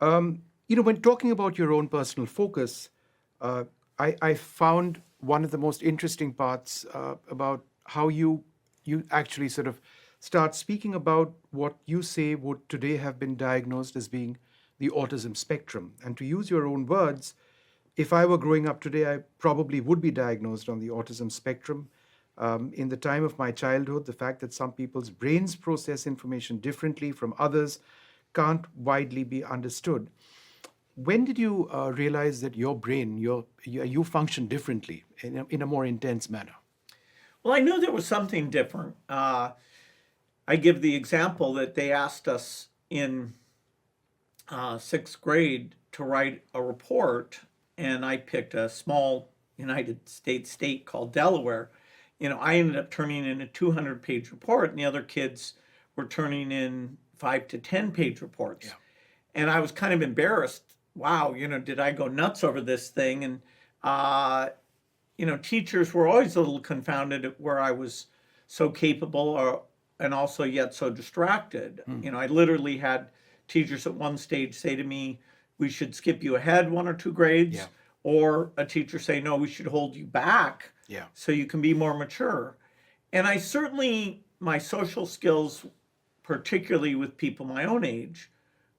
When talking about your own personal focus, uh, I found one of the most interesting parts about how you actually sort of start speaking about what you say would today have been diagnosed as being the autism spectrum. And to use your own words, if I were growing up today, I probably would be diagnosed on the autism spectrum. In the time of my childhood, the fact that some people's brains process information differently from others can't widely be understood. When did you realize that your brain, you function differently in a more intense manner? Well, I knew there was something different. I give the example that they asked us in sixth grade to write a report, and I picked a small United States state called Delaware. I ended up turning in a 200-page report, and the other kids were turning in 5 to 10 page reports. Yeah. And I was kind of embarrassed. Wow, did I go nuts over this thing? And teachers were always a little confounded at where I was so capable and also yet so distracted. I literally had teachers at one stage say to me, we should skip you ahead 1 or 2 grades. Yeah. Or a teacher say, no, we should hold you back Yeah. so you can be more mature. And I certainly, my social skills, particularly with people my own age,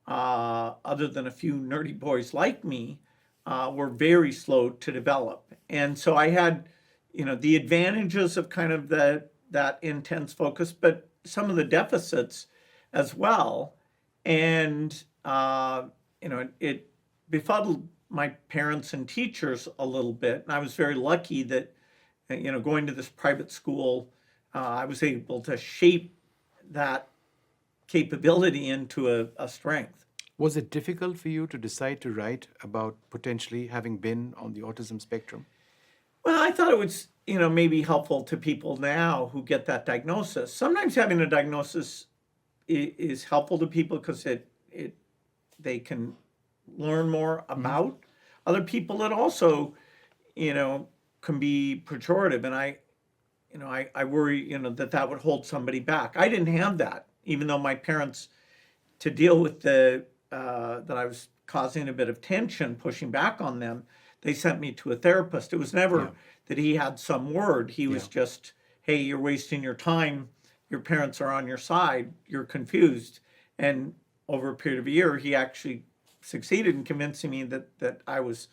other than a few nerdy boys like me, were very slow to develop. And so I had, the advantages of kind of that intense focus, but some of the deficits as well. And, it befuddled my parents and teachers a little bit. And I was very lucky that, going to this private school, I was able to shape that capability into a strength. Was it difficult for you to decide to write about potentially having been on the autism spectrum? Well, I thought it was, maybe helpful to people now who get that diagnosis. Sometimes having a diagnosis is helpful to people because they can learn more about other people. It also, can be pejorative, and I worry, that would hold somebody back. I didn't have that, even though my parents, to deal with that I was causing a bit of tension, pushing back on them, they sent me to a therapist. It was never Yeah. that he had some word. He was Yeah. just, hey, you're wasting your time. Your parents are on your side. You're confused. And over a period of a year, he actually succeeded in convincing me that I was,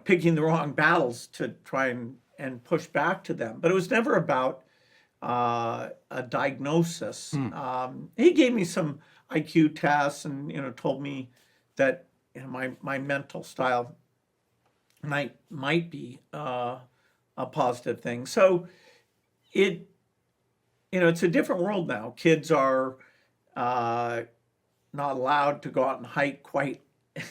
picking the wrong battles to try and push back to them. But it was never about a diagnosis. He gave me some IQ tests and told me that my mental style might be a positive thing. So it's a different world now. Kids are not allowed to go out and hike quite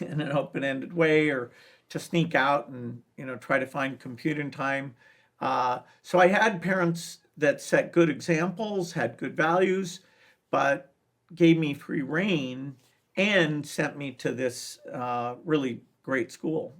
in an open-ended way, or to sneak out and try to find computing time. So I had parents that set good examples, had good values, but gave me free rein and sent me to this really great school.